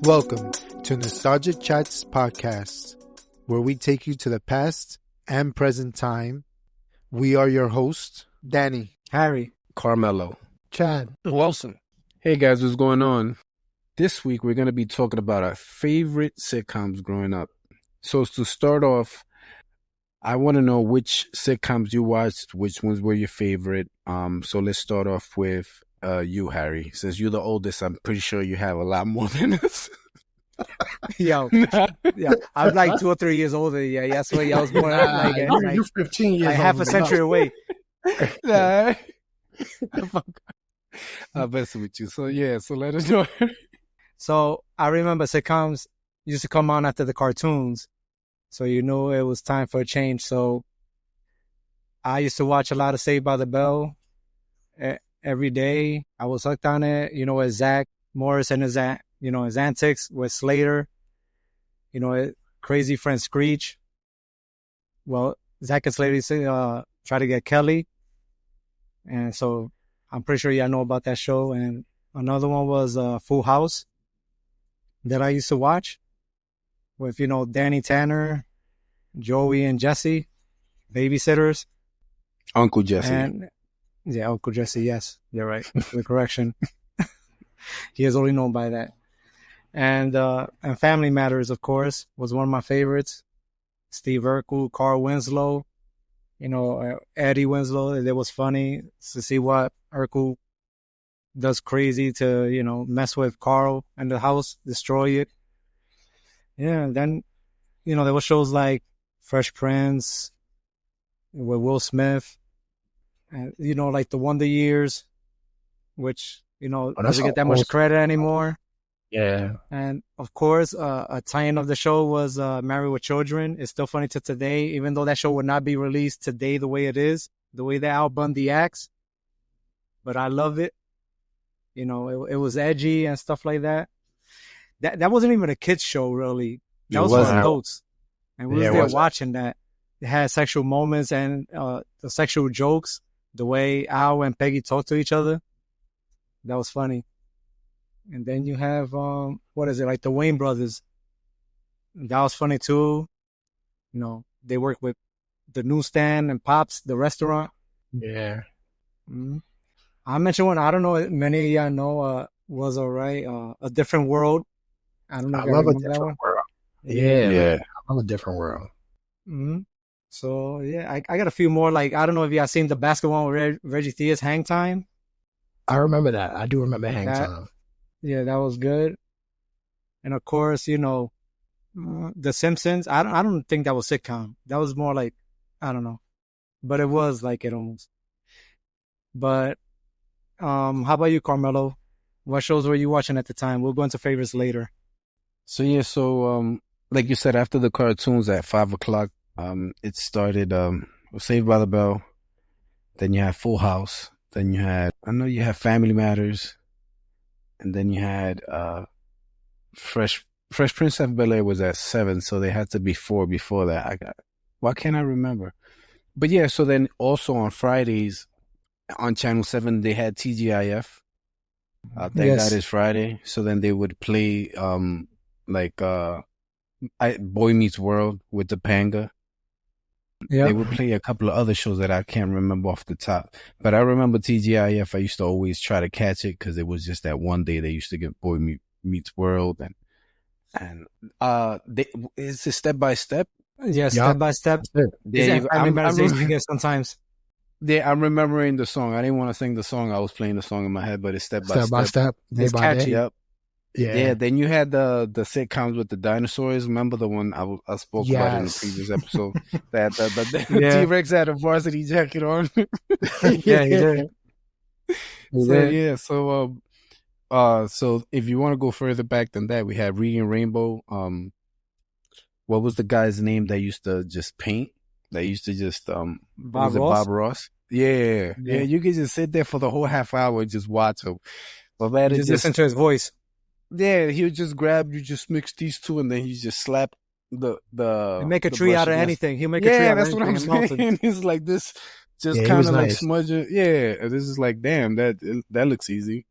Welcome to Nostalgic Chats Podcast, where we take you to the past and present time. We are your hosts, Danny, Harry, Carmelo, Chad, Wilson. Hey guys, what's going on? This week we're going to be talking about our favorite sitcoms growing up. So to start off, I want to know which sitcoms you watched, which ones were your favorite. So let's start off with you, Harry. Since you're the oldest, I'm pretty sure you have a lot more than us. yeah, I'm like 2 or 3 years older. Yeah, that's why I was more you're 15 years like old. half a century away. Nah. I'm messing with you. So let us know. So I remember sitcoms used to come on after the cartoons, so you knew it was time for a change. So I used to watch a lot of Saved by the Bell every day. I was hooked on it. With Zach Morris and his antics with Slater. Crazy friend Screech. Well, Zach and Slater try to get Kelly, and so I'm pretty sure y'all know about that show. And another one was Full House that I used to watch with, Danny Tanner, Joey and Jesse, babysitters. Uncle Jesse. And, yeah, Uncle Jesse, yes. You're right. The correction. He is only known by that. And Family Matters, of course, was one of my favorites. Steve Urkel, Carl Winslow, Eddie Winslow. It was funny to see what Urkel does crazy to, mess with Carl and the house, destroy it. Yeah, and then, there were shows like Fresh Prince with Will Smith, and, like The Wonder Years, which, doesn't get that much credit anymore. Yeah. And, of course, a tie-in of the show was Married with Children. It's still funny to today, even though that show would not be released today the way it is, the way that Al Bundy acts. But I love it. It was edgy and stuff like that. That wasn't even a kid's show, really. That was for adults. And we were there watching that. It had sexual moments and the sexual jokes, the way Al and Peggy talked to each other. That was funny. And then you have, like the Wayne brothers. That was funny too. They work with the newsstand and Pops, the restaurant. Yeah. Mm-hmm. I mentioned one, I don't know, many of y'all know, was alright. A Different World. I don't know if I love A that Different one. World. Yeah. I love A Different World. Mm-hmm. So, yeah, I got a few more. Like, I don't know if y'all seen the basketball with Reggie Theus, Hang Time. I remember that. I do remember Hang Time. Yeah, that was good. And, of course, The Simpsons. I don't think that was sitcom. That was more like, I don't know. But it was like it almost. But how about you, Carmelo? What shows were you watching at the time? We'll go into favorites later. So like you said, after the cartoons at 5:00, it started Saved by the Bell. Then you had Full House. Then you had Family Matters, and then you had Fresh Prince of Bel-Air was at 7, so they had to be 4 before that. Why can't I remember? But yeah, so then also on Fridays on Channel 7 they had TGIF. Thank God It's Friday. So then they would play Boy Meets World with Topanga. Yeah. They would play a couple of other shows that I can't remember off the top. But I remember TGIF. I used to always try to catch it because it was just that one day they used to get Boy Meets World. And is it Step by Step? Yeah, Step by Step. Sometimes. Yeah, I'm remembering the song. I didn't want to sing the song. I was playing the song in my head, but it's Step by Step. It's catchy. Yep. Yeah. Then you had the sitcoms with the dinosaurs. Remember the one I spoke about in the previous episode? That the T-Rex had a varsity jacket on. Yeah, he did. So if you want to go further back than that, we had Reading Rainbow. What was the guy's name that used to just paint? That used to just Bob Ross? Bob Ross? Yeah. You could just sit there for the whole half hour and just watch him. But man, just listen to his voice. Yeah, he would just grab you, just mix these two, and then he just slap the make a tree out of anything. He'll make a tree out of anything. Yeah, that's what I'm saying. It's like this, just kind of like smudge it. Yeah, this is like, damn, that looks easy.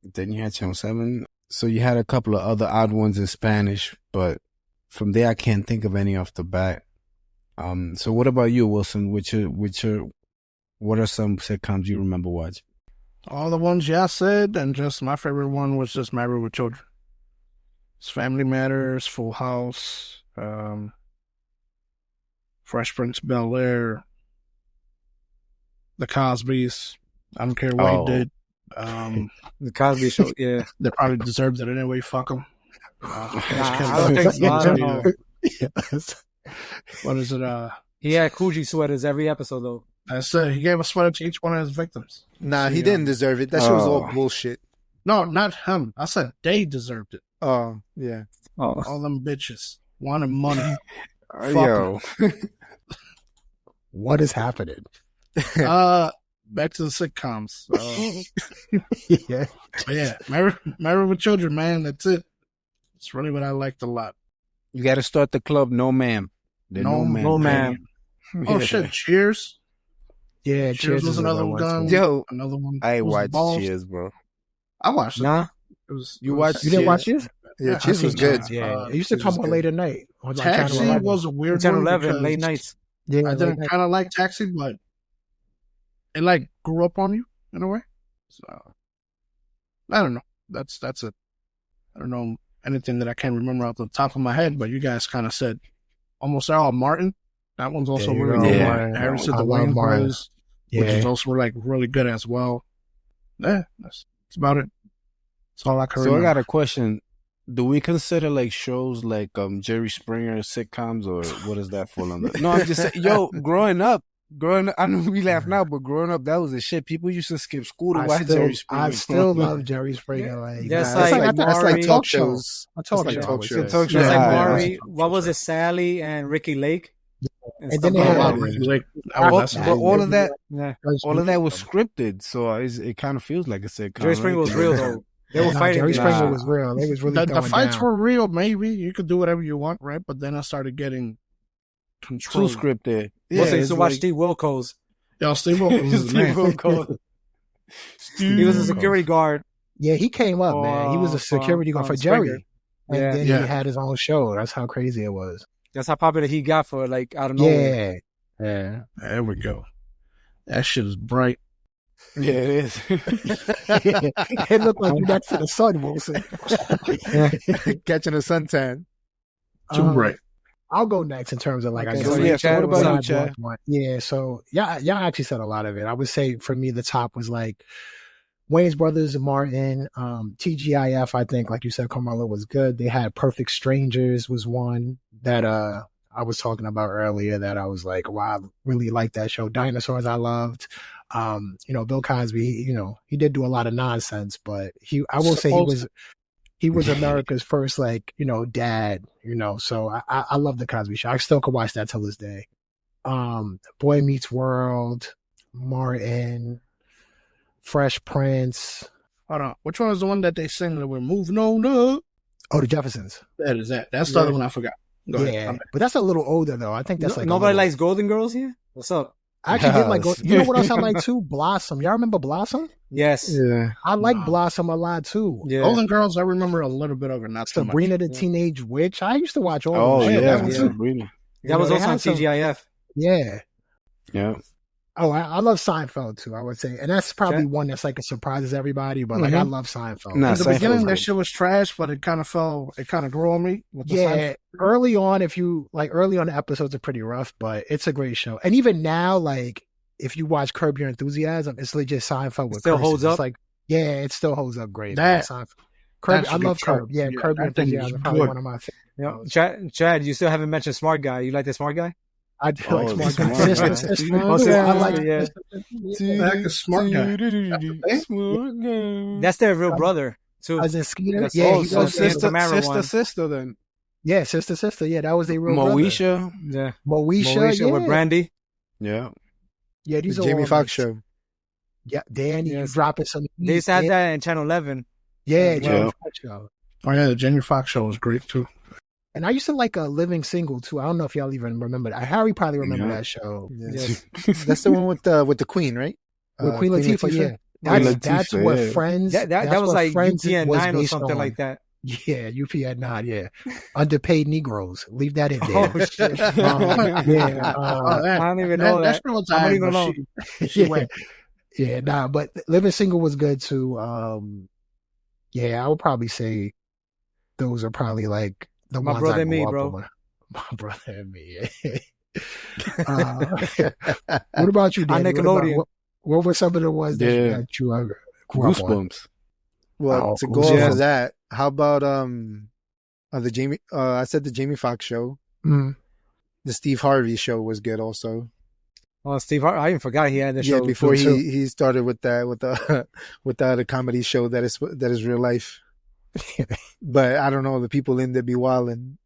Then you had Channel 7. So you had a couple of other odd ones in Spanish, but from there I can't think of any off the bat. So what about you, Wilson? What are some sitcoms you remember watching? All the ones y'all said, and just my favorite one was just Married with Children. It's Family Matters, Full House, Fresh Prince of Bel-Air, The Cosbys. I don't care what he did. The Cosby Show, yeah. They probably deserved it anyway. Fuck them. I don't think so. I don't know. What is it? He had Coogee sweaters every episode, though. That's it. He gave a sweater to each one of his victims. Nah, he didn't deserve it. That shit was all bullshit. No, not him. I said they deserved it. Oh, yeah. Oh. All them bitches wanted money. Yo. What is happening? Back to the sitcoms. Yeah. But yeah, Married with Children, man. That's it. It's really what I liked a lot. You got to start the club. No, ma'am. No, ma'am. Oh, shit. Cheers. Yeah, Cheers was another one. Yo, Another one. I ain't was watched Balls. Cheers, bro. I watched it. Nah. You watched? You didn't watch this? Yeah, Cheers was good. Yeah, it used to come on late at night. On like Taxi Channel 11. was a weird Channel one 11, because late nights. Yeah, I didn't kind of like Taxi, but it like grew up on you in a way. So I don't know. That's it. I don't know anything that I can remember off the top of my head, but you guys kind of said almost all. Martin. That one's also really good. Yeah. Harris said I the love Wayans Martin. Brothers, Yeah. which is also like really good as well. Yeah, that's about it. That's all I can So remember. I got a question. Do we consider like shows like Jerry Springer sitcoms, or what does that fall under? No, I'm just saying, yo, growing up, I know we laugh now, but growing up, that was the shit. People used to skip school to watch Jerry Springer. I still love Jerry Springer. Like, Just nah, like That's Maury. like talk shows. I told That's you. like talk I shows. was- Talk Just like Yeah. Maury. What was it? Sally and Ricky Lake. And stuff then they like had- that. Like, But all of that, Yeah. all of that was scripted, so it kind of feels like a sitcom. Jerry Springer right? was real, though. They were Nah, fighting. Jerry it. Springer Nah. was real. They was really the throwing fights down. were real, maybe. You could do whatever you want, right? But then I started getting Too control. scripted. Also, used to it's watch like- Steve Wilkos. Yo, Steve Wilkos was the Steve man. Wilkos. He was a security guard. Yeah, he came up, man. He was a security guard for Springer. Jerry. And Yeah. then Yeah. he had his own show. That's how crazy it was. That's how popular he got for like out of nowhere. Yeah. Yeah. There we go. That shit is bright. Yeah, it is. It looked like you next to the sun, Wilson. Catching a suntan. Too bright. I'll go next in terms of like I Okay, guess. so like, yeah, so what about you, side Chad? one. Yeah, so y'all actually said a lot of it. I would say for me the top was like Wayne's Brothers and Martin, TGIF, I think, like you said, Carmelo was good. They had Perfect Strangers was one that I was talking about earlier that I was like, wow, I really liked that show. Dinosaurs I loved. Bill Cosby, he did do a lot of nonsense, but I will say he was America's first, like, dad, so I love the Cosby Show. I still could watch that till this day. Boy Meets World, Martin, Fresh Prince. Hold on. Which one is the one that they sing that we're moving on up? Oh, the Jeffersons. That is that. That's the other one I forgot. Go ahead. Yeah, I'm back. but that's a little older though. I think that's like Nobody likes Golden Girls here. What's up? I actually did like. Yes. You know what else I like too? Blossom. Y'all remember Blossom? Yes. Yeah. I like Wow. Blossom a lot too. Yeah. Golden Girls, I remember a little bit of it, not so much. Sabrina the Teenage Witch. I used to watch all. Oh, of them. yeah. that was yeah. Sabrina. That was they also on had some- TGIF. Yeah. Yeah. Oh, I love Seinfeld too. I would say, and that's probably one that's like it surprises everybody. But like, I love Seinfeld. Nah, In the Seinfeld's beginning, that great. shit was trash, but it kind of grew on me. With the Yeah, Seinfeld. early on, early on the episodes are pretty rough, but it's a great show. And even now, like if you watch Curb Your Enthusiasm, it's legit Seinfeld with still curses. holds It's up? like, yeah, it still holds up great. That- man. Seinfeld. Curb, that's I a love good show. Curb. Yeah, Yeah, Curb Your that thing is Enthusiasm is probably good. one of my favorites. Chad, you still haven't mentioned Smart Guy. You like the Smart Guy? I do Oh, like Smart Smart Guy. Guy. Sister. Yeah, I like yeah. The heck is Smart Guy? That's their real brother too. As in Skeeter. That's- Yeah, Oh, he so was sister- Tamara one. sister then. Yeah, sister. Yeah, that was a real brother. Moesha. Yeah. Moesha, Moesha yeah. with Brandy. Yeah. Yeah, The these are Jamie all, Foxx like, show. Yeah, Danny, you Yes. dropping some. They used to have yeah. that in Channel 11. Yeah, Yeah. Jamie Foxx show. Oh yeah, the Jamie Foxx show was great too. And I used to like a Living Single too. I don't know if y'all even remember that. Harry probably remember Yeah. that show. Yes. That's the one with the Queen, right? With Queen Latifah, yeah. That's what yeah. Friends. That That's was what like Friends UPN was 9 or based something on. like that. Yeah, UPN 9. Yeah, underpaid Negroes. Leave that in there. Oh shit! Yeah. I don't even know That's that. I'm not traumatized, even but know. she went. Yeah. Nah, but Living Single was good too. Yeah, I would probably say those are probably like the My ones I brother and grew me, up bro. on. My brother and me. What about you, On Danny? Nickelodeon. What were some of the ones Yeah. that you grew up on? Goosebumps. Well, Oh, to go off Yeah. of that, how about the Jamie? I said the Jamie Foxx show. Mm. The Steve Harvey show was good also. Oh, Steve Hart. I even forgot he had the Yeah, show. before too. he started with the with the comedy show that is real life. But I don't know, the people in there be wildin'.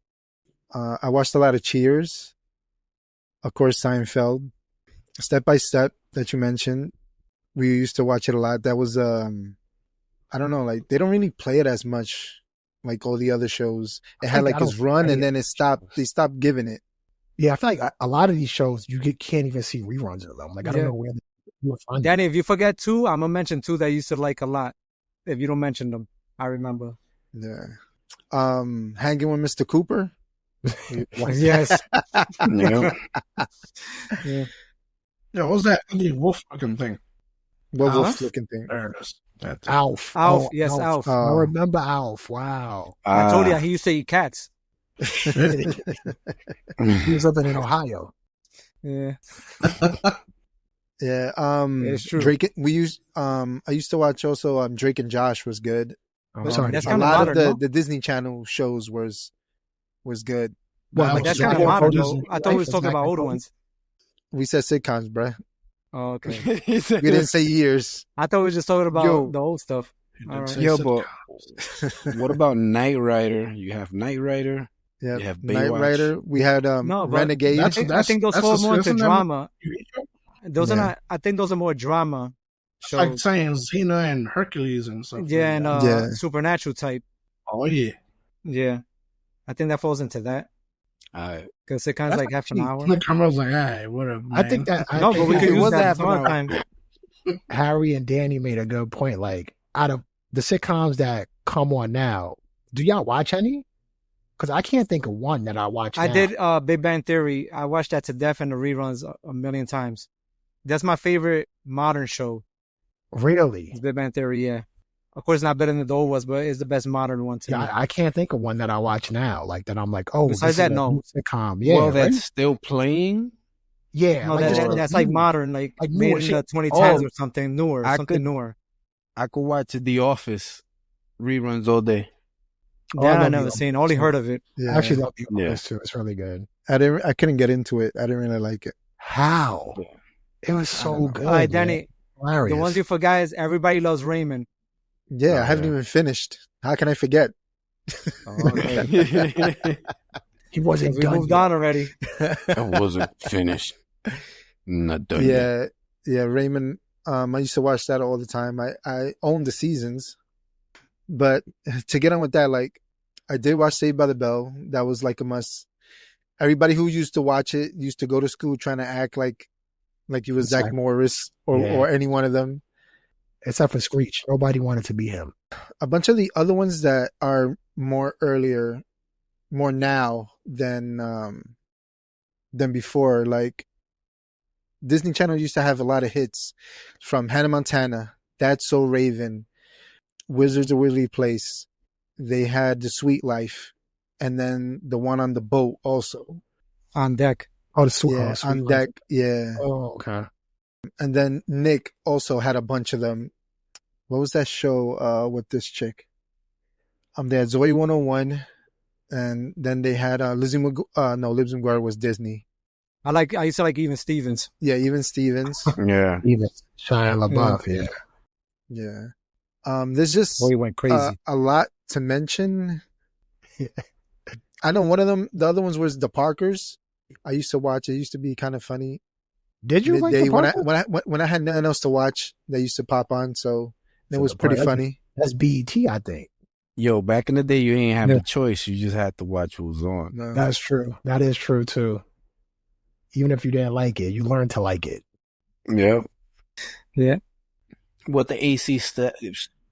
I watched a lot of Cheers, of course, Seinfeld, Step by Step that you mentioned. We used to watch it a lot. That was I don't know, like they don't really play it as much like all the other shows. It had like I don't its run think and then any it stopped. They stopped giving it. Yeah, I feel like a lot of these shows can't even see reruns of them. Like I don't Yeah. know where you would find Danny, them. if you forget two, I'm gonna mention two that I used to like a lot. If you don't mention them, I remember. Yeah. Hanging with Mr. Cooper. Yes. Yeah. Yeah. Yeah, what was that ugly wolf fucking thing? What wolf Alf? looking thing? There it is. That thing. Alf. Alf. Oh, Yes, Alf. I Oh. remember Alf. Wow. I told you Ah. he used to eat cats. He was living in Ohio. Yeah. Yeah. It's true. Drake. I used to watch also. Drake and Josh was good. I'm sorry. that's A kinda lot modern, of no? the Disney Channel shows was good. Well, That like That's was kind Drake of and modern, Disney. though. I thought we was talking about older ones. We said sitcoms, bruh. Oh, okay. We didn't say years. I thought we were just talking about Yo. the old stuff. You All did right. say Yo, sitcoms. but what about Knight Rider? You have Knight Rider. Yeah. You have Knight Baywatch. Rider. We had No, but Renegade. I think those fall more into isn't that drama. TV show? Those are Yeah. not. I think those are more drama It's like shows. saying Xena and Hercules and stuff. Yeah, like and that. Yeah. supernatural type. Oh yeah. Yeah, I think that falls into that because it kind of like half an hour. The camera was like, "Hey, what up, man?" I think that No, but we It could use was that half some an other hour. time. Harry and Danny made a good point. Like out of the sitcoms that come on now, do y'all watch any? Because I can't think of one that I watch. I now. did Big Bang Theory. I watched that to death in the reruns a million times. That's my favorite modern show. Really? Is Big Bang Theory. Yeah, of course not better than the old was, but it's the best modern one to me. Yeah, I can't think of one that I watch now. Like that, I'm like, oh, Besides this is that, a no. new sitcom. Yeah, Well, that's right? still playing. Yeah, No, like just that's like new. modern, like Like made newer in shit. the 2010s Oh, or something newer, I something could- newer. I could watch The Office reruns all day. Oh, I That I love never The seen. Office. Only heard of it. Yeah. I actually love The Yeah. Office too. It's really good. I couldn't get into it. I didn't really like it. How? Yeah. It was so good. All right, man. Danny. Hilarious. The ones you forgot is Everybody Loves Raymond. Yeah, Oh, I haven't yeah. even finished. How can I forget? He wasn't We done moved yet. on already. I wasn't finished. Not done yet. Yeah, Raymond. I used to watch that all the time. I owned the seasons, but to get on with that, like I did watch Saved by the Bell. That was like a must. Everybody who used to watch it used to go to school trying to act like he was Zach Zach. Morris Yeah. or any one of them. Except for Screech. Nobody wanted to be him. A bunch of the other ones that are more earlier, more now than before. Like Disney Channel used to have a lot of hits from Hannah Montana, That's So Raven, Wizards of Waverly Place. They had The Sweet Life, and then the one on the boat also. On deck. Oh, the Sweet Yeah, Sweet on Life. deck. Yeah, Oh, okay. and then Nick also had a bunch of them. What was that show with this chick? They had Zoe 101, and then they had Lizzie McGuire was Disney. I used to like Even Stevens. Yeah, even Stevens. Yeah. Even Shia LaBeouf, yeah. Yeah. There's just Boy, he went crazy. a lot to mention. I know one of them. The other ones was the Parkers. I used to watch. It used to be kind of funny. Did you like Midday the Parker? when I had nothing else to watch, they used to pop on. So it So was the pretty Parker- funny. That's BET, I think. Yo, back in the day, you ain't have Yeah. the choice. You just had to watch what was on. No. That's true. That is true, too. Even if you didn't like it, you learned to like it. Yeah. Yeah. What the AC stood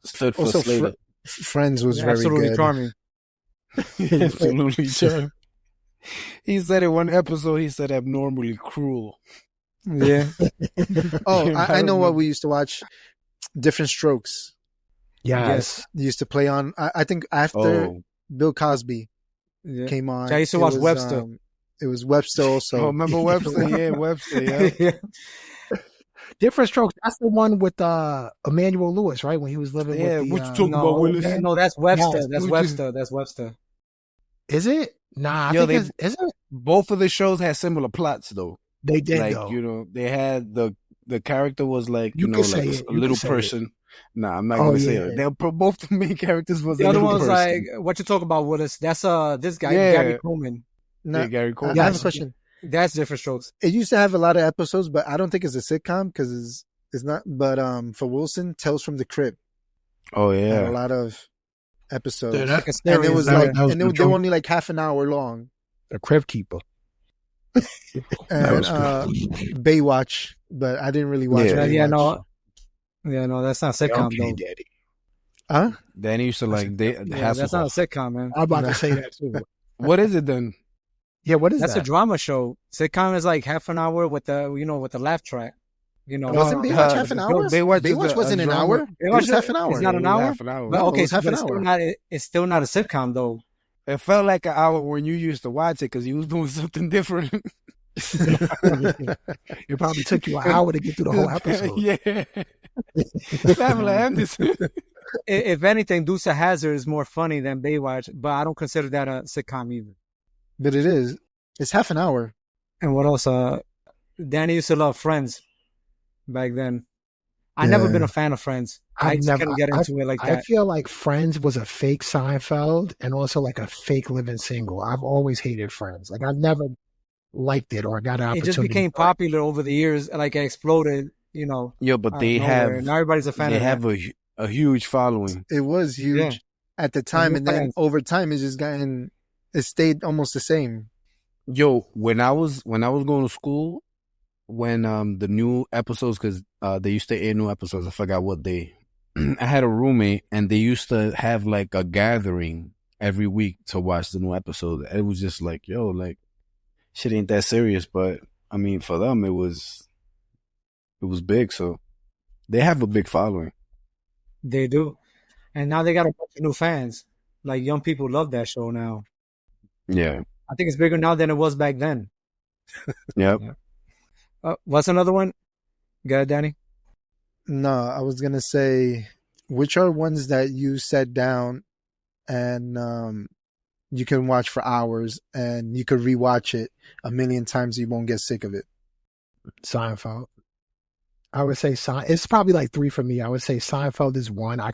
for Also, Slater. Friends was very Absolutely good. charming. Absolutely, John. He said in one episode, he said abnormally cruel. Yeah. Oh, I know what remember. we used to watch. Different Strokes. Yes. Yes. They used to play on. I think after Oh, Bill Cosby Yeah. came I on, used to watch Webster. it was Webster oh, also. remember Webster? Yeah, Webster. Yeah. Yeah. Different Strokes. That's the one with Emmanuel Lewis, right? When he was living with Yeah, the what you talking about, No, Willis? man. no, that's Webster. Yes. That's What you- Webster. That's Webster. Is it? Nah, I Yo, think is it? both of the shows had similar plots though. They did Like, though. you know, they had the character was like, You you know, could like say it. a You could little say it. person. Nah, I'm not Oh gonna say yeah. it. Both the main characters was The a other little one was like, person. what you talk about, Willis? That's this guy, Gary Yeah, Coleman. No, yeah, Gary I have Coleman. a Yes. question. That's Different Strokes. It used to have a lot of episodes, but I don't think it's a sitcom because it's not. But for Wilson, Tales from the Crypt Oh had a yeah. lot of episodes, Dude, Like a and it series. was that- like, that was and the they were joke. only like half an hour long. The Crib Keeper. That And was good. Baywatch, but I didn't really watch Yeah. Baywatch. No, that's not a sitcom though. Daddy. Huh? Danny used to like Yeah, that's not a Hasselhoff. sitcom, man. I'm about Nah. to say that too. What is it then? Yeah, what is That's that? a drama show. Sitcom is like half an hour with the laugh track. You know, Wasn't Baywatch Uh, half an hour? Baywatch is Baywatch a wasn't an drama. hour. It was half an hour. It's not It an was hour. half an hour. But No, okay, it was half but an it's still hour. not. It's still not a sitcom though. It felt like an hour when you used to watch it because you was doing something different. It probably took you an hour to get through the whole episode. Yeah. Pamela Anderson. If anything, Dukes of Hazzard is more funny than Baywatch, but I don't consider that a sitcom either. But it is. It's half an hour. And what else? Danny used to love Friends back then. I never Yeah. been a fan of Friends. I just couldn't get into it like I that. feel like Friends was a fake Seinfeld and also like a fake Living Single. I've always hated Friends. Like I've never liked it or got an It opportunity. just became for it. popular over the years, like it exploded. You know, Yo, but out of they nowhere, have and everybody's a fan they of have that. a huge following. It was huge Yeah. at the time, new and then fans. over time, it stayed almost the same. Yo, when I was going to school, when the new episodes, because they used to air new episodes, I forgot what day. I had a roommate, and they used to have like a gathering every week to watch the new episode. It was just like, yo, like shit ain't that serious, but I mean, for them, it was big, so they have a big following. They do, and now they got a bunch of new fans. Like young people love that show now. Yeah. I think it's bigger now than it was back then. Yep. What's another one? Go ahead, Danny. No, I was gonna say, which are ones that you sat down and you can watch for hours and you could rewatch it a million times, you won't get sick of it. Seinfeld. I would say it's probably like 3 for me. I would say Seinfeld is 1. I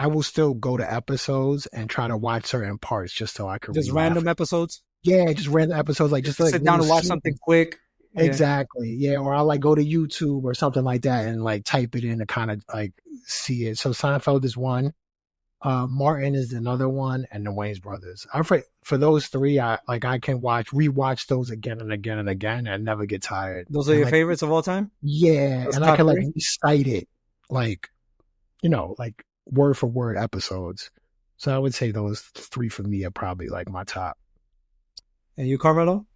will still go to episodes and try to watch certain parts just so I could Just relaugh. random episodes. Yeah, just random episodes, like just like Sit down and little watch snippets. something quick. Yeah. Exactly. Yeah. Or I'll like go to YouTube or something like that and like type it in to kind of like see it. So Seinfeld is 1. Martin is another one, and the Wayans brothers. I'm afraid for those 3, I can rewatch those again and again and again and never get tired. Those are And, your like, favorites of all time? yeah, Those and I top can like 3? recite it like, like word for word episodes. So I would say those 3 for me are probably like my top. And you, Carmelo?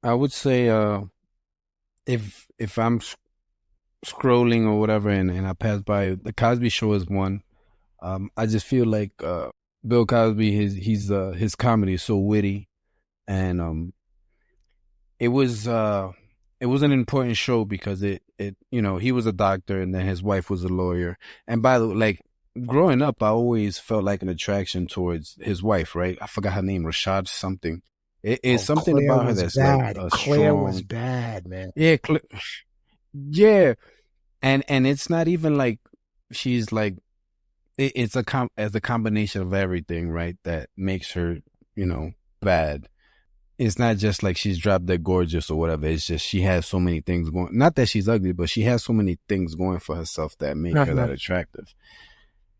I would say if I'm scrolling or whatever and I pass by, the Cosby Show is 1. I just feel like Bill Cosby, his comedy is so witty, and it was an important show because it he was a doctor and then his wife was a lawyer. And by the way, like growing up, I always felt like an attraction towards his wife, right? I forgot her name, Rashad something. It's something Claire about her was that's bad. like a Claire strong. was bad, man. Yeah, yeah, and it's not even like she's like it's as a combination of everything, right? That makes her, bad. It's not just like she's drop dead gorgeous or whatever. It's just she has so many things going. Not that she's ugly, but she has so many things going for herself that make her that attractive.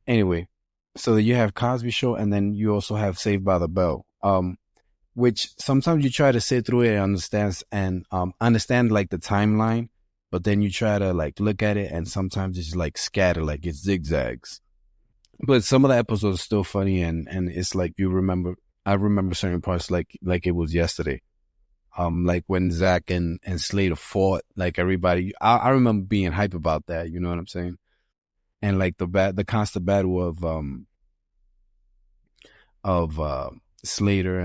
Anyway, so you have Cosby Show, and then you also have Saved by the Bell. Which sometimes you try to sit through it and understand like the timeline, but then you try to like look at it and sometimes it's like scattered, like it's zigzags. But some of the episodes are still funny and it's like I remember certain parts like it was yesterday. Like when Zach and Slater fought, like everybody, I remember being hype about that. You know what I'm saying? And like the constant battle of Slater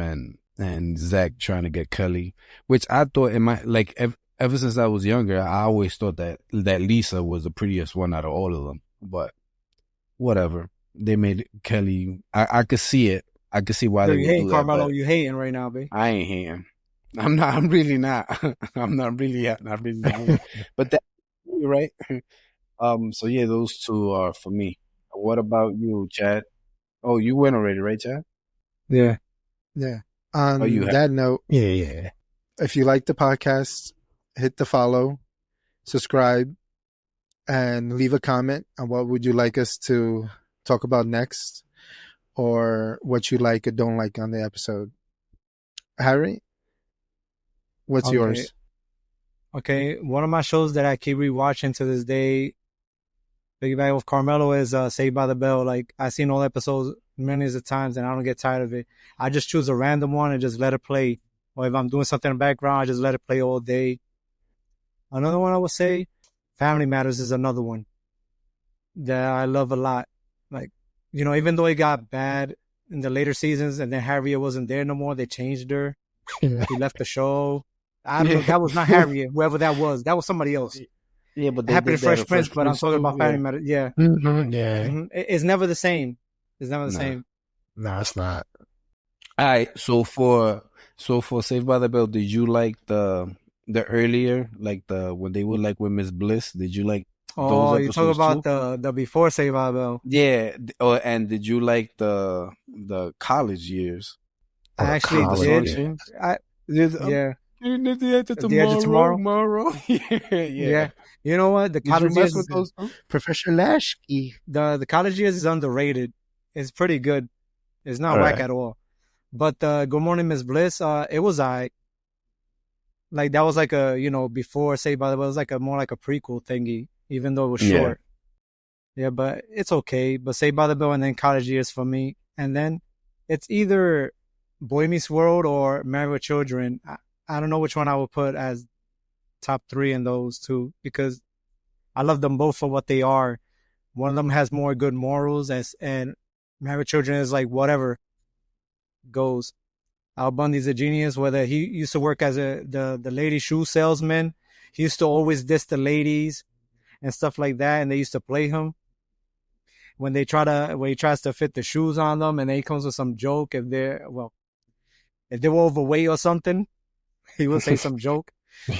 and Zach trying to get Kelly, which I thought in my like ever since I was younger, I always thought that Lisa was the prettiest one out of all of them. But whatever, they made Kelly. I could see it. I could see why Yo, they you would hating, do that, Carmelo. but You hating right now, babe. I ain't hating. I'm not. I'm really not. I'm not really. Not really not. But that, you're right. So yeah, those two are for me. What about you, Chad? Oh, you went already, right, Chad? Yeah. Yeah. Oh, you On have. that note, Yeah, yeah. if you like the podcast, hit the follow, subscribe, and leave a comment on what would you like us to talk about next, or what you like or don't like on the episode. Harry, what's Okay. yours? Okay. One of my shows that I keep rewatching to this day, piggyback with Carmelo, is Saved by the Bell. Like, I've seen all episodes millions of times and I don't get tired of it. I just choose a random one and just let it play. Or if I'm doing something in the background, I just let it play all day. Another one I would say, Family Matters is another one that I love a lot. Like, even though it got bad in the later seasons and then Harriet wasn't there no more, they changed her. He left the show. I don't know. Yeah. That was not Harriet, whoever that was. That was somebody else. Yeah, but It they happened in did that Fresh at Prince, Fresh but I'm Prince talking too. about Yeah. Family Matters. Yeah. Yeah. It's never the same. It's never the Nah. same. No, it's not. All right. So for Saved by the Bell, did you like the earlier, like the when they were like with Miss Bliss? Did you like those Oh, you talk episodes about too? the before Saved by the Bell. Yeah. And did you like the college years? Or I the actually With the college. song did. Yeah. change? I Yes, Yeah. at the end of At the Edge of Tomorrow. tomorrow. Yeah, yeah. Yeah. You know what? The Did you college mess years with is those too? Professor Lashkey. the college years is underrated. It's pretty good. It's not All whack right. at all. But Good Morning Miss Bliss, it was like that was like a before Saved by the Bell. It was like a more like a prequel thingy, even though it was Yeah. short. Yeah, but it's okay. But Saved by the Bell and then college years for me, and then it's either Boy Meets World or Married with Children. I don't know which one I would put as top three in those two because I love them both for what they are. One of them has more good morals, and Married with Children is like whatever goes. Al Bundy's a genius. Whether he used to work as the lady shoe salesman, he used to always diss the ladies and stuff like that, and they used to play him when he tries to fit the shoes on them, and then he comes with some joke if they were overweight or something, he would say some joke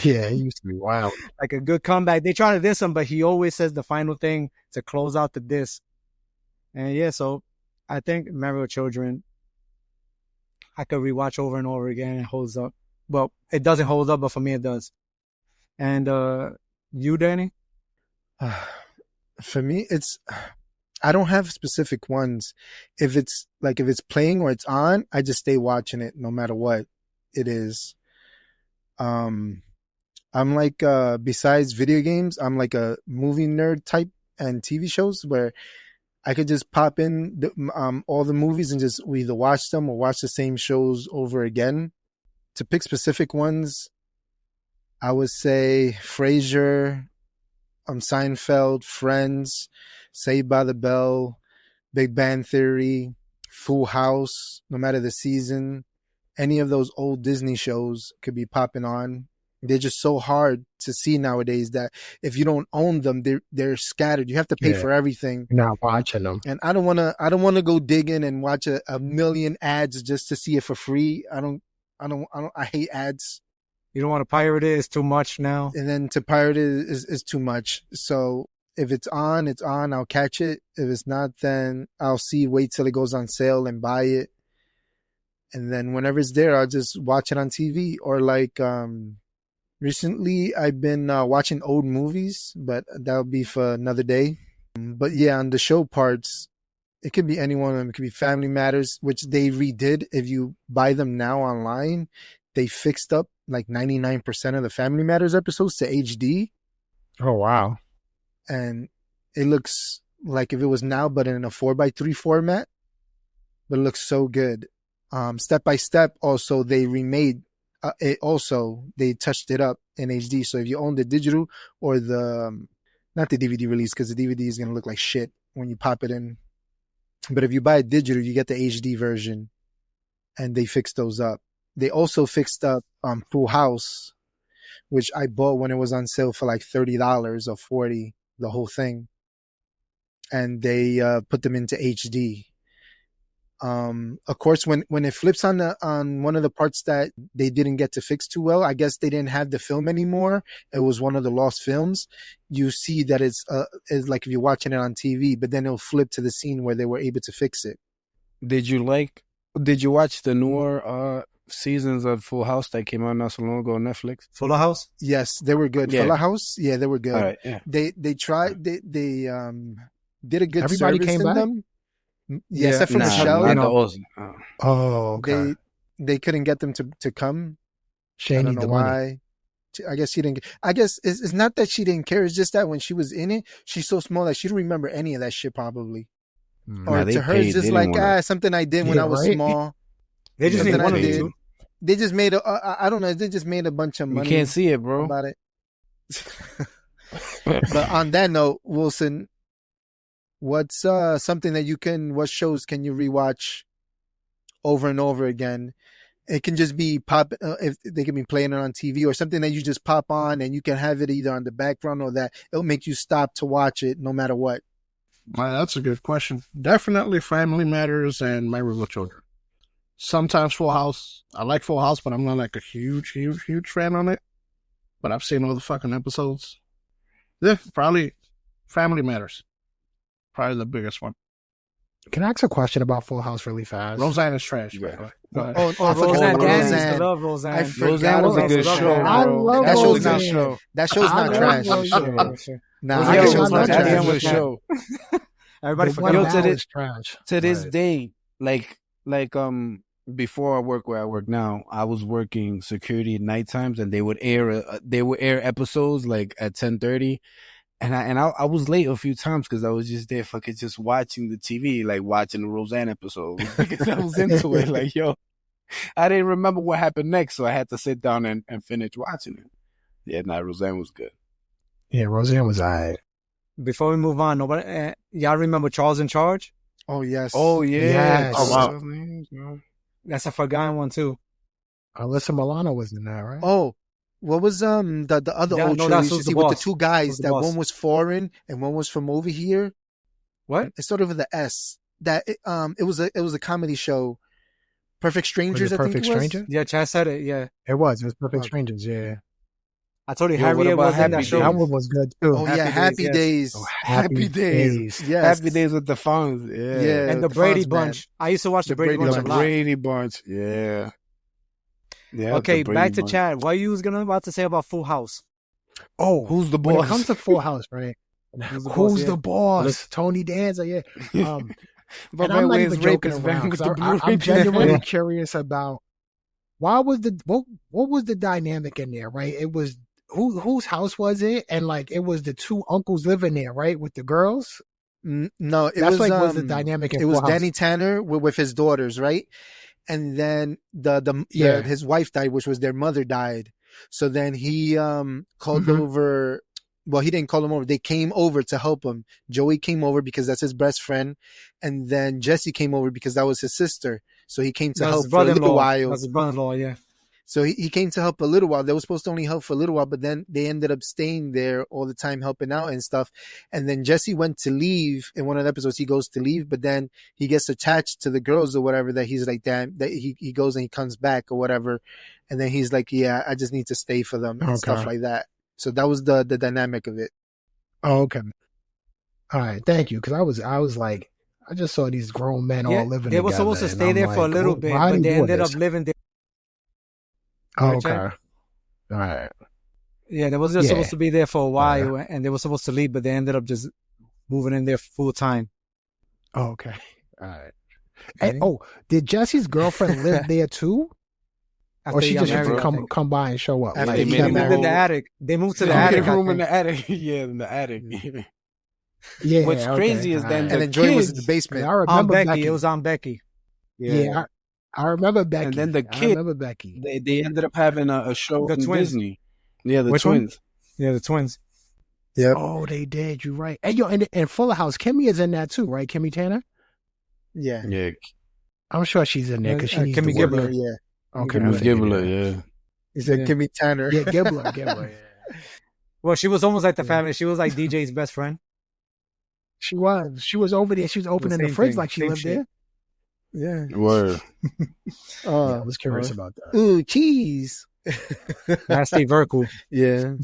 Yeah, he used to be wild. like a good comeback. They try to diss him, but he always says the final thing to close out the diss. And yeah, so I think Married with Children I could rewatch over and over again. It holds up. Well, it doesn't hold up, but for me it does. And you, Danny? For me, I don't have specific ones. If it's playing or it's on, I just stay watching it no matter what it is. Um, I'm like besides video games, I'm like a movie nerd type and TV shows where I could just pop in all the movies and just either watch them or watch the same shows over again. To pick specific ones, I would say Frasier, Seinfeld, Friends, Saved by the Bell, Big Bang Theory, Full House, no matter the season. Any of those old Disney shows could be popping on. They're just so hard to see nowadays that if you don't own them, they're scattered. You have to pay Yeah, for everything. you're not watching them. And I don't wanna go dig in and watch a million ads just to see it for free. I hate ads. You don't want to pirate it. It's too much now. And then to pirate it is too much. So if it's on, it's on. I'll catch it. If it's not, then I'll wait till it goes on sale and buy it. And then whenever it's there, I'll just watch it on TV. Or like recently, I've been watching old movies, but that'll be for another day. But yeah, on the show parts, it could be any one of them. It could be Family Matters, which they redid. If you buy them now online, they fixed up like 99% of the Family Matters episodes to HD. Oh wow. and it looks like if it was now, but in a 4:3 format. But it looks so good. Step by step, also they remade it. Also, they touched it up in HD. So if you own the digital or the not the DVD release, because the DVD is gonna look like shit when you pop it in. But if you buy a digital, you get the HD version, and they fixed those up. They also fixed up Full House, which I bought when it was on sale for like $30 or 40, the whole thing, and they put them into HD. Of course, when it flips on one of the parts that they didn't get to fix too well, I guess they didn't have the film anymore. It was one of the lost films. You see that it's like if you're watching it on TV, but then it'll flip to the scene where they were able to fix it. Did you watch the newer seasons of Full House that came out not so long ago on Netflix? Fuller House? Yes, they were good. Yeah. Fuller House, yeah, they were good. All right, yeah. They tried they did a good Everybody service came in back? them. Yeah, Yeah. except for Nah, Michelle. not the old. Oh, okay. They couldn't get them to come. She I ain't don't need know the money. why. I guess she didn't. I guess it's not that she didn't care. It's just that when she was in it, she's so small that she don't remember any of that shit probably. Or Nah, they to her, it's paid. They just didn't like wanna. something I did when Yeah, I was right? small. They just Yeah, need Something they one I of the paid. did. two. They just made I don't know. They just made a bunch of You money can't see it, bro. about it. But on that note, Wilson, what's something that what shows can you rewatch over and over again? It can just be if they can be playing it on TV or something that you just pop on and you can have it either on the background or that it'll make you stop to watch it no matter what. That's a good question. Definitely Family Matters and Married with Children. Sometimes Full House. I like Full House, but I'm not like a huge fan on it. But I've seen all the fucking episodes. Yeah, probably Family Matters. Probably the biggest one. Can I ask a question about Full House really fast? Roseanne is trash, by Yeah. the way. Go ahead. Oh, Oh, I forgot Roseanne. about Dan used to Roseanne. love Roseanne. I forgot Roseanne was a about good Love show, that. I bro. love That That was a show's good not Roseanne. show. that show's I not love trash. Yeah, Roseanne. yeah, sure. Nah, Roseanne that was show's I not love That trash. damn Roseanne. good show. Everybody The forgot one Yo, about now that. is trash. to this But day, before I work where I work now, I was working security at night times, and they would air episodes like at 10:30, and I was late a few times because I was just there fucking just watching the TV, like watching the Roseanne episode because I was into it. Like, yo, I didn't remember what happened next, so I had to sit down and finish watching it. Yeah, nah, Roseanne was good. yeah, Roseanne was alright. Before we move on, y'all remember Charles in Charge? Oh yes. Oh yeah, Yes. Oh, wow. That's a forgotten one too. Alyssa Milano was in that, right? Oh, what was the other Yeah, old no, show that's we used to Who's see the with the Boss. two Who's guys? the That Boss? one was foreign and one was from over here. What? It started with the S. That it was a comedy show. Perfect Was Strangers, it I think Perfect it was. Stranger? Yeah, Chad said it. Yeah, It was. It was Perfect Okay. Strangers, yeah. I told you Yo, what Harriet about was in that Happy show. That Days? one was good too. Oh yeah, Happy Happy Days, Days. Oh, Happy Days. Yes. Happy Days with the Fonz. Yeah. Yeah, and the the Brady Fonz Band. Bunch. I used to watch the The Brady Brady Bunch The a Bunch. lot. Brady Bunch. Yeah. Yeah. Okay, the Brady back to Bunch. Chad. What you was about to say about Full House? Oh, Who's the when it boss? comes to Full House, right? Who's the boss? Who's Yeah. the boss? Listen. Tony Danza, yeah. But And I'm not where's even joking rapist van around with because the blue I'm rapist genuinely van? curious about what was the dynamic in there, right? It was whose house was it? And like it was the two uncles living there, right, with the girls. No, it That's was was the dynamic in it was Full House. Danny Tanner with his daughters, right? And then Yeah. his wife died, which was their mother died. So then he called Mhm. over. Well, he didn't call them over. They came over to help him. Joey came over because that's his best friend, and then Jesse came over because that was his sister. So he came to That's his help for a little brother-in-law. while. That's his brother-in-law. Yeah. So he came to help a little while. They were supposed to only help for a little while, but then they ended up staying there all the time helping out and stuff. And then Jesse went to leave in one of the episodes. He goes to leave, but then he gets attached to the girls or whatever that he's like, damn, that he goes and he comes back or whatever. And then he's like, yeah, I just need to stay for them and stuff Okay. like that. So that was the dynamic of it. Oh, okay. All right, thank you. Because I was like, I just saw these grown men Yeah, all living they together. were supposed to and stay I'm there for a like, little why bit, are but they doing ended up this? living there. Oh, Right, okay. Chad? All right. Yeah, they was just Yeah. supposed to be there for a while, and they were supposed to leave, but they ended up just moving in there full time. Oh, okay. All right. And, oh, did Jesse's girlfriend live there too? Or after she they got just used to married, I think. come by and show up. After they Like he made They got him moved in married. the go. attic. They moved to They the made attic, a I room in think. the attic. Yeah, in the attic. What's yeah, okay, crazy all is then right. And the then Joy was in the kids, Because basement. I On remember Becky. It Becky. was on Becky. yeah, Yeah, I remember and then Becky. the I kid, remember Becky. they ended up having a show The in twins. Disney. Yeah, the Which one? twins. Yeah, the twins. Yep. Oh, they did. You're right. And yo, and Fuller House, Kimmy is in that too, right? Kimmy Tanner. Yeah. Yeah, I'm sure she's in there because she needs Kimmy to work. Gibbler. Yeah. Okay, I Kimmy Gibbler. figured Gibbler. it. Yeah, He said Yeah. Kimmy Tanner. Yeah, Gibbler. Yeah. Well, she was almost like the Yeah. family. She was like DJ's best friend. She was. She was over there. She was The opening the same fridge thing. like she Same lived shit. Yeah. word. there. Yeah, I Oh. was curious about that. Ooh, cheese. That's Steve Urkel. Yeah.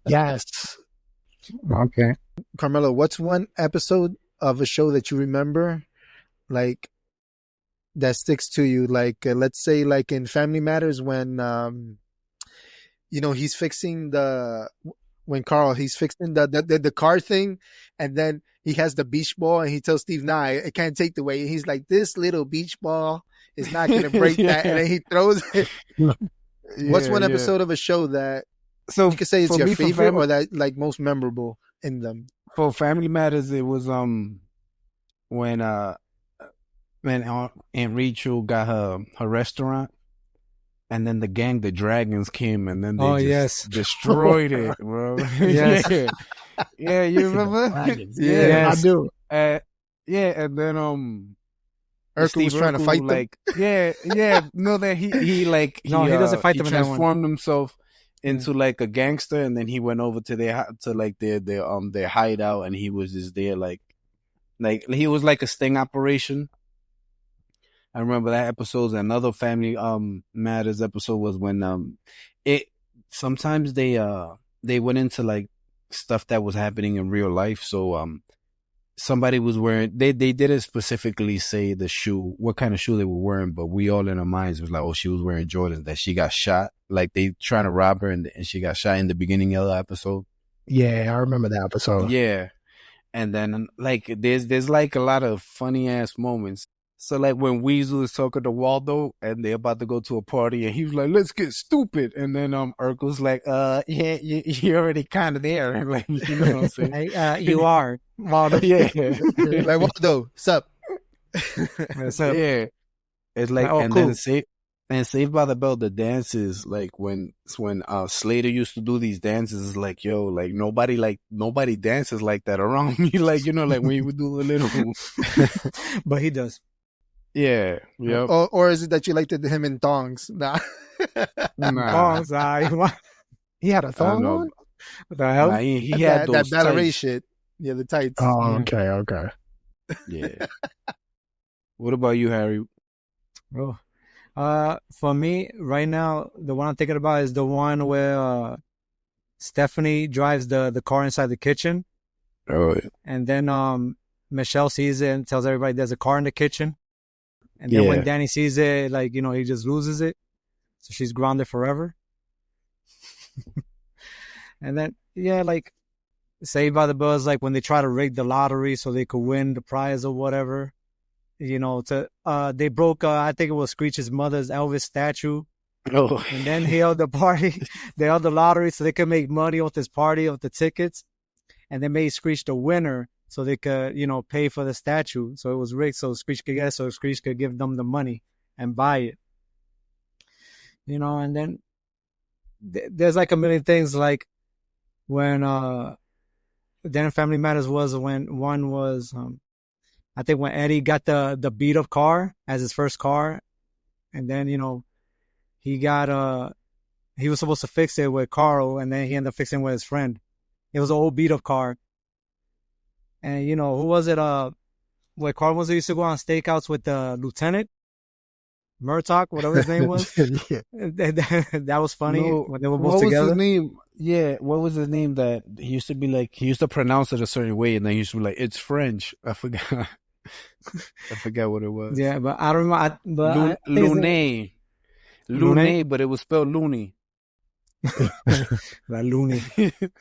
Yes. Okay. Carmelo, what's one episode of a show that you remember, like, that sticks to you? Like, let's say, like in Family Matters, when he's fixing he's fixing the car thing, and then he has the beach ball, and he tells Steve, "Nah, I can't take the weight." And he's like, "This little beach ball is not gonna break that," and Yeah. then he throws it. What's one Yeah. episode of a show that So you could say it's for your me, for favorite family, or that like most memorable in them? for Family Matters, it was when Aunt Rachel got her restaurant, and then the gang, the Dragons, came, and then they Oh, just yes. destroyed it, bro. Yes. Yeah, yeah, you remember? Dragons. Yeah. Yeah, I Yes. do. Yeah, and then Urkel was trying to fight them. like, no, that he like No, he doesn't fight he them in that one. transformed himself into like a gangster, and then he went over to their hideout, and he was just there like he was like a sting operation. I remember that episode. Another Family Matters episode was when it sometimes they went into like stuff that was happening in real life. So somebody was wearing, they didn't specifically say what kind of shoe they were wearing, but we all in our minds was like, oh, she was wearing Jordans, that she got shot, like they trying to rob her, and she got shot in the beginning of the episode. Yeah, I remember that episode. Yeah. And then like there's like a lot of funny ass moments. So like when Weasel is talking to Waldo and they're about to go to a party, and he was like, "Let's get stupid," and then Urkel's like, "Yeah, you're already kind of there," and like, you know what I'm saying? Hey, you are. Waldo. Yeah. Like, Waldo, sup? What's up? Yeah, it's like, Oh, and cool. then Saved by the Bell, the dances, like when Slater used to do these dances, it's like, yo, like nobody dances like that around me, like, you know, like when you would do a little, But he does. yeah, yep, Or is it that you liked him in thongs? Nah. nah, Oh, sorry. What He had a I don't thong know, on? the hell? nah, he had that those ballet tights, shit. Yeah, the tights. Oh, Yeah. okay. yeah. What about you, Harry? Oh. For me, right now, the one I'm thinking about is the one where Stephanie drives the car inside the kitchen, Oh, and then Michelle sees it and tells everybody there's a car in the kitchen. And then when yeah, Danny sees it, like, he just loses it. So she's grounded forever. And then, yeah, like Saved by the Bell is like when they try to rig the lottery so they could win the prize or whatever. They broke, I think it was Screech's mother's Elvis statue. oh, And then he held the party, they held the lottery so they could make money off this party, off the tickets. And they made Screech the winner so they could, pay for the statue. So it was rigged so Screech could get it, so Screech could give them the money and buy it. And then there's like a million things, like when then Family Matters was when one was I think when Eddie got the beat up car as his first car, and then he got he was supposed to fix it with Carl, and then he ended up fixing it with his friend. It was an old beat up car. And who was it? Where Carl was used to go on stakeouts with the lieutenant Murtaugh, whatever his name was. Yeah. That was funny no, when they were what both was together. his name? Yeah, what was his name that he used to be like? He used to pronounce it a certain way, and then he used to be like, "It's French." I forgot. I forgot what it was. Yeah, but I don't remember. I think his name- Lune, but it was spelled Looney. like Looney.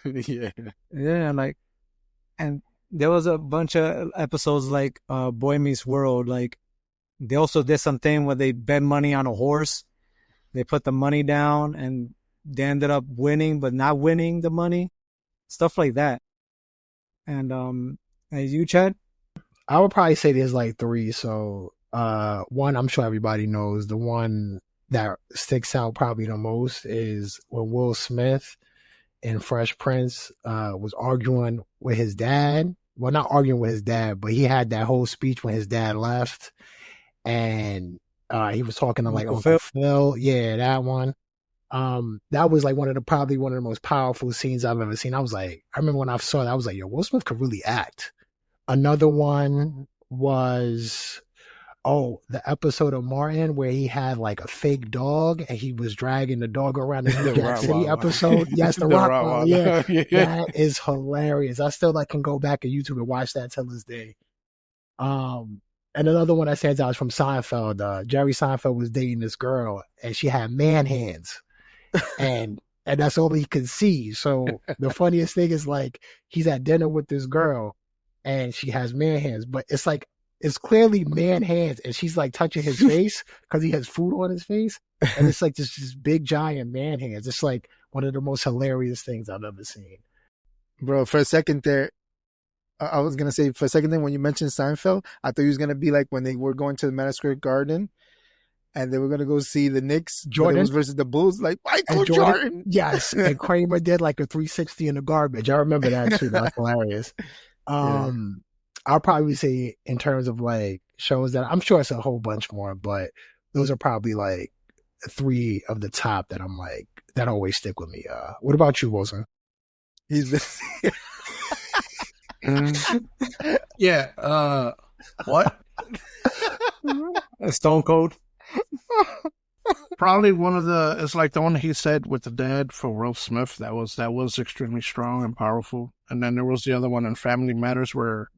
Yeah. Yeah, and there was a bunch of episodes like Boy Meets World. Like they also did something where they bet money on a horse, they put the money down and they ended up winning, but not winning the money, stuff like that. And you, Chad? I would probably say there's like three. So, one I'm sure everybody knows. The one that sticks out probably the most is when Will Smith in Fresh Prince was arguing with his dad. Well, not arguing with his dad, but he had that whole speech when his dad left, and he was talking to like Uncle Uncle Phil? Phil. Yeah, that one. That was like probably one of the most powerful scenes I've ever seen. I was like, I remember when I saw that, I was like, yo, Will Smith could really act. Another one was the episode of Martin where he had like a fake dog and he was dragging the dog around the New Jack City episode. Yes, the Rottweiler. Yeah, that is hilarious. I still like can go back on YouTube and watch that till this day. And another one that stands out is from Seinfeld. Jerry Seinfeld was dating this girl and she had man hands, and that's all he could see. So the funniest thing is like he's at dinner with this girl and she has man hands, but it's like it's clearly man hands, and she's like touching his face because he has food on his face, and it's like this big giant man hands. It's like one of the most hilarious things I've ever seen. Bro, for a second there, I was gonna say for a second there when you mentioned Seinfeld, I thought he was gonna be like when they were going to the Madison Square Garden and they were gonna go see the Knicks, Jordan it was versus the Bulls, like Michael and Jordan. Yes, and Kramer did like a 360 in the garbage. I remember that too. That's hilarious. Yeah. I'll probably say in terms of like shows that I'm sure it's a whole bunch more, but those are probably like three of the top that I'm like that always stick with me. What about you, Wilson? He's the Yeah. What? Stone Cold. Probably one of the. It's like the one he said with the dad for Will Smith. That was extremely strong and powerful. And then there was the other one in Family Matters where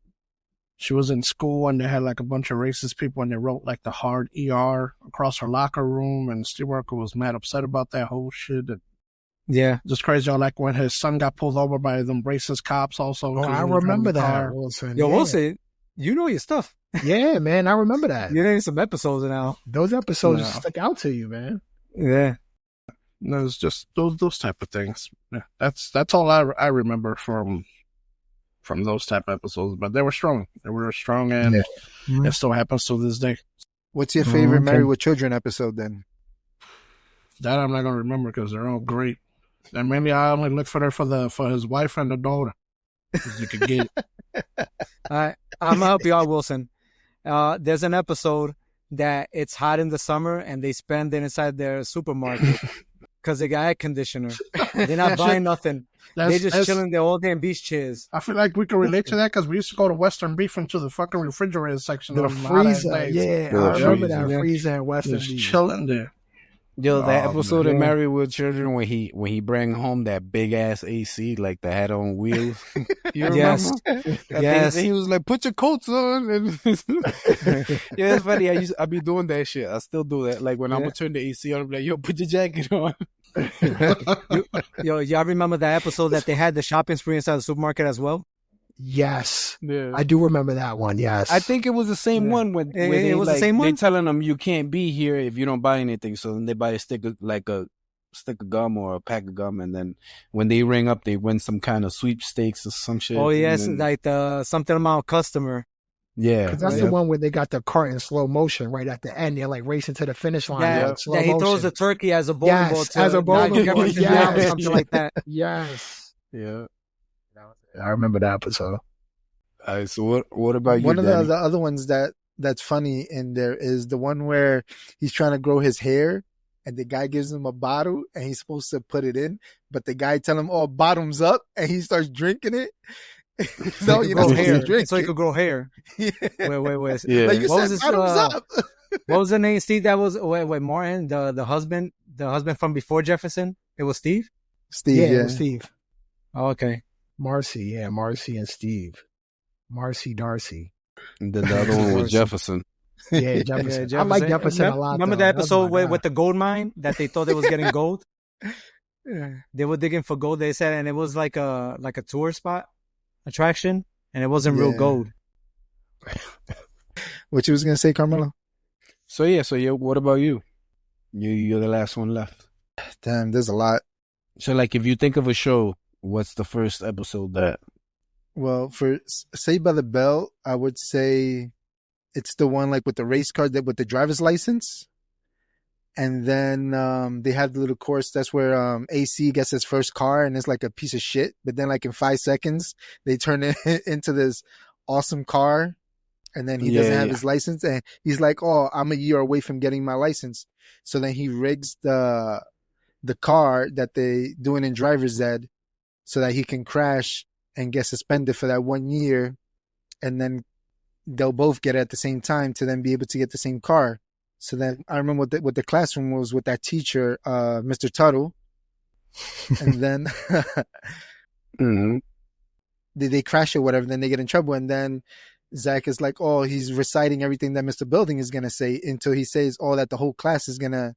she was in school and they had like a bunch of racist people and they wrote like the hard ER across her locker room, and Steve Urkel was mad upset about that whole shit. And Yeah. just crazy. Like when his son got pulled over by them racist cops also. Oh, I remember that, Wilson. Yo, yeah. Wilson, you know your stuff. Yeah, man, I remember that. You're in some episodes now. Those episodes stick out to you, man. Yeah. No, it's just those type of things. Yeah, that's all I remember from those type of episodes. But they were strong. They were strong, and it still happens to this day. What's your favorite Married with Children episode then? That I'm not gonna remember because they're all great. And mainly I only look for his wife and the daughter. You could get it. All right, I'm gonna help you out, Wilson. There's an episode that it's hot in the summer and they spend it inside their supermarket because they got air conditioner. They're not buying nothing. They're just chilling there all day in beach chairs. I feel like we can relate to that because we used to go to Western Beef into the fucking refrigerator section. The freezer, yeah, I remember that freezer in Western Beef. Chilling there. Yo, that episode of Married with Children when he bring home that big ass AC like the hat on wheels. You remember? Yes. Yes. And he was like, "Put your coats on." And yeah, it's funny. I be doing that shit. I still do that. Like when I'm gonna turn the AC on, I'm like, "Yo, put your jacket on." Yo, y'all remember that episode that they had the shopping spree inside the supermarket as well? Yes, yeah. I do remember that one. Yes, I think it was the same one when it was the same one. They telling them you can't be here if you don't buy anything. So then they buy a stick of gum or a pack of gum, and then when they ring up, they win some kind of sweepstakes or some shit. Oh yes, like the something amount customer. Yeah, because that's the one where they got the cart in slow motion right at the end. They're like racing to the finish line. Yeah, slow he motion. throws the turkey as a bowling ball. As a bowling ball. Yeah, something like that. Yes. Yeah. I remember that episode. All right, so what about you? One of the other ones that's funny in there is the one where he's trying to grow his hair and the guy gives him a bottle and he's supposed to put it in, but the guy tell him, "Oh, bottoms up," and he starts drinking it. So you grow hair. So he could grow hair. Yeah. Wait. Yeah. Like you What said, was bottoms up. What was the name, Steve? That was Martin, the husband from before Jefferson. It was Steve. Steve, It was Steve. Oh, okay. Marcy and Steve. Marcy Darcy. And then the other one was Jefferson. Yeah, Jefferson. I like Jefferson a lot. Remember the episode with the gold mine that they thought they was getting gold? They were digging for gold. They said, and it was like a tour spot attraction, and it wasn't real gold. What you was gonna say, Carmelo? So yeah, what about you? You're the last one left. Damn, there's a lot. So, like, if you think of a show, what's the first episode that? Well, for Saved by the Bell, I would say it's the one like with the race car that with the driver's license. And then they have the little course. That's where AC gets his first car, and it's like a piece of shit. But then, like in 5 seconds, they turn it into this awesome car. And then he doesn't Yeah, have yeah. his license, and he's like, "Oh, I'm a year away from getting my license." So then he rigs the car that they doing in driver's ed, so that he can crash and get suspended for that 1 year, and then they'll both get it at the same time to then be able to get the same car. So then I remember what the classroom was with that teacher, Mr. Tuttle, and then Hmm. they crash or whatever. Then they get in trouble, and then Zach is like, "Oh, he's reciting everything that Mr. Building is gonna say until he says, oh, that the whole class is gonna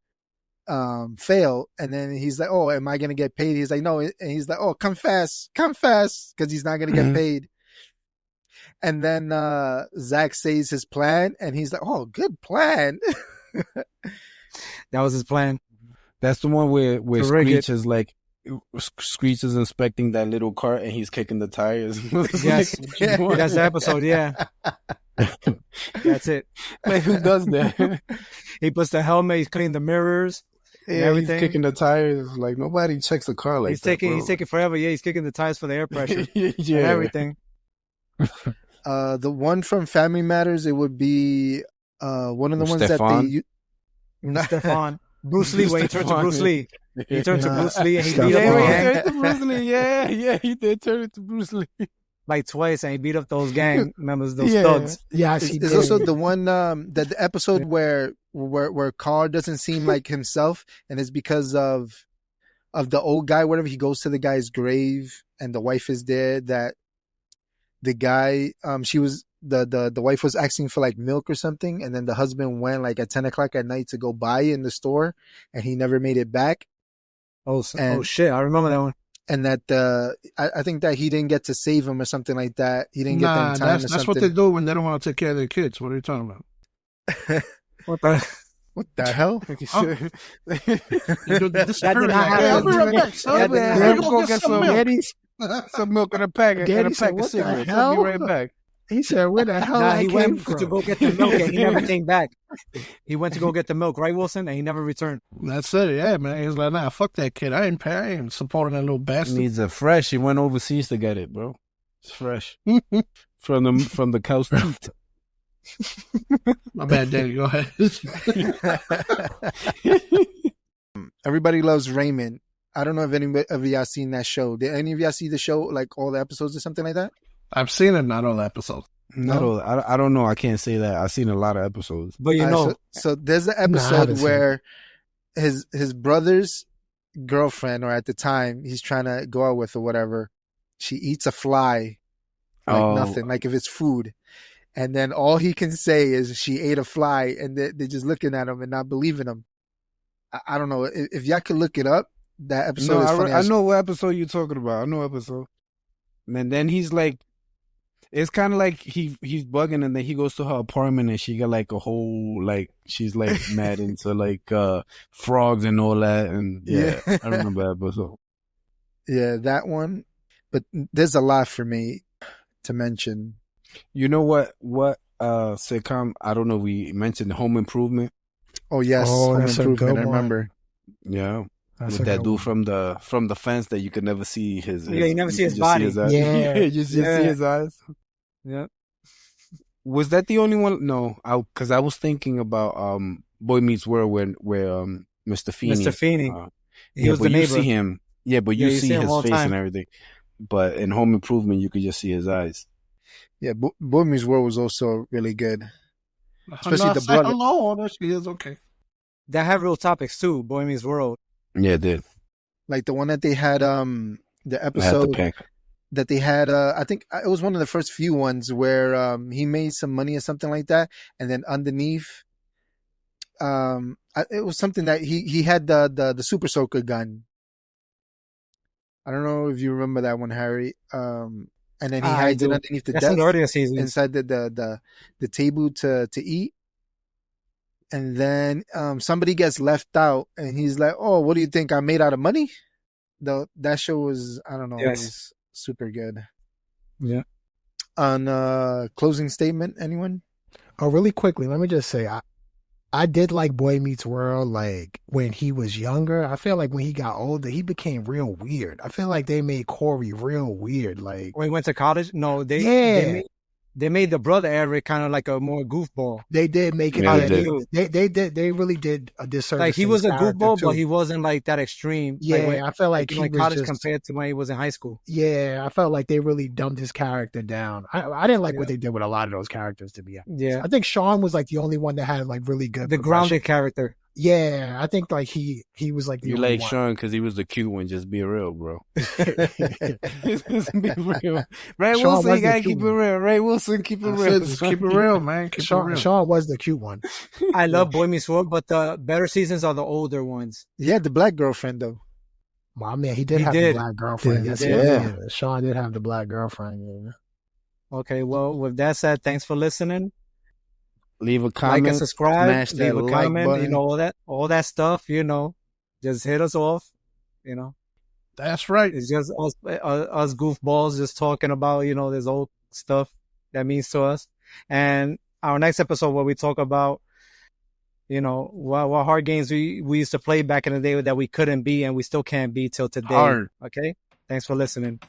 fail." And then he's like, "Oh, am I gonna get paid?" He's like, "No," and he's like, "Oh, confess," because he's not gonna get Hmm. paid. And then Zach says his plan, and he's like, "Oh, good plan." That was his plan That's the one where to rig it. Screech is like, Screech is inspecting that little cart and he's kicking the tires. It's Yes. like, what you doing? That's the episode. Yeah, that's it. Like, who does that? He puts the helmet. He's cleaning the mirrors and Yeah, he's everything. kicking the tires. Like, nobody checks a car like He's that, bro. taking forever. Yeah, he's kicking the tires for the air pressure Yeah. and everything. The one from Family Matters, it would be one of the ones Stefan? that Stefan. Bruce Lee, when he turned to Stefan, Bruce Lee. He turned to Nah. Bruce Lee and he Stefan. beat up Yeah, the he Yeah. gang turned to Bruce Lee. Yeah, he did turn it to Bruce Lee. like twice and he beat up those gang members, those Yeah. thugs. Yes, It's, he it's did. also the one the episode where Carl doesn't seem like himself, and it's because of the old guy. Whatever, he goes to the guy's grave, and the wife is there. That the guy, she was the wife was asking for like milk or something, and then the husband went like at 10 o'clock at night to go buy it in the store, and he never made it back. Oh And shit, I remember that one. and that I think that he didn't get to save him or something like that. He didn't get there in Nah, time or that's what they something. do when they don't want to take care of their kids. What are you talking about? What the? What the hell? They do the That did disappearance. not Like, hey, I'll be happen. right back, son. That did not Let me happen. go get some milk. Some milk and a pack Daddy of said, "What the cigarettes. hell?" I'll be right back. He said, "Where the hell Nah, I he came went from?" to go get the milk and he never came back. He went to go get the milk, right, Wilson? And he never returned. That's it. Yeah, man. He's like, nah, fuck that kid. I ain't pay. I ain't supporting that little bastard. Needs a fresh. He went overseas to get it, bro. It's fresh from the cow's teeth. My bad, Daddy. Go ahead. Everybody loves Raymond. I don't know if any of y'all seen that show. Did any of y'all see the show, like all the episodes or something like that? I've seen it, not all the episodes. Not all. I don't know. I can't say that. I've seen a lot of episodes. But you All know, right, so there's an I episode haven't seen where his brother's girlfriend, or at the time he's trying to go out with or whatever, she eats a fly like Oh. nothing, like if it's food. And then all he can say is she ate a fly, and they're just looking at him and not believing him. I don't know if y'all could look it up. That episode No, is funny. I know what episode you're talking about. I know episode. And then he's like, it's kind of like he's bugging, and then he goes to her apartment, and she got like a whole like she's like mad into like frogs and all that, and yeah, Yeah. I remember that episode. Yeah, that one. But there's a lot for me to mention. You know what sitcom? I don't know. We mentioned Home Improvement. Oh yes, Oh, Home that's a Improvement. I good one. remember. Yeah, That's with a that good dude one. from the fence that you could never see his. Yeah, you never see his just body. eyes. Yeah. You just see Yeah. his eyes. yeah. Was that the only one? No, because I was thinking about Boy Meets World where Mr. Feeney. Mr. Feeney. He Yeah, was but the you neighbor. see him. Yeah, but Yeah, you you see see him his all the face time. and everything. But in Home Improvement, you could just see his eyes. Yeah, Boy Meets World was also really good. Especially No, the say brother. hello. There she is. Okay. That had real topics too. Boy Meets World. Yeah, it did. Like the one that they had, the I had to episode pick. that they had, I think it was one of the first few ones where he made some money or something like that, and then underneath, it was something that he had the super soaker gun. I don't know if you remember that one, Harry. And then he I hides it do. underneath the That's from desk the earlier seasons. inside the table to eat. And then somebody gets left out, and he's like, "Oh, what do you think? I'm made out of money?" Though that show was, I don't know, it Yes. was super good. Yeah. On closing statement, anyone? Oh, really quickly, let me just say, I did like Boy Meets World, like when he was younger. I feel like when he got older, he became real weird. I feel like they made Corey real weird. Like, When he went to college, no, yeah, they made the brother Eric kind of like a more goofball. they did make it. Yeah, they Yeah, did. they really did a disservice Like he to was his a character goofball, but too. he wasn't like that extreme. Yeah, I felt like he in was college just. compared to when he was in high school. Yeah, I felt like they really dumbed his character down. I didn't like Yeah. what they did with a lot of those characters, to be honest. Yeah. I think Sean was like the only one that had like really good The progression. grounded character. Yeah, I think like he was like the You only like one. Sean because he was the cute one. Just be real, bro. Just be real. Ray Sean Wilson, was you gotta the keep cute it one. real. Ray Wilson, keep it I real. said, just keep it real, man. Keep it real. Sean was the cute one. I love Boy Meets World, but the better seasons are the older ones. He had the black girlfriend though. Well, I mean, he did He have did. the black girlfriend. Yeah, Yes, he he did. did. Sean did have the black girlfriend. Yeah. Okay, well, with that said, thanks for listening. Leave a Like comment. and subscribe. Smash that Leave a like comment. button. All that stuff. Just hit us off. That's right. It's just us goofballs just talking about this old stuff that means to us. And our next episode where we talk about what hard games we used to play back in the day that we couldn't be and we still can't be till today. Hard. Okay, thanks for listening.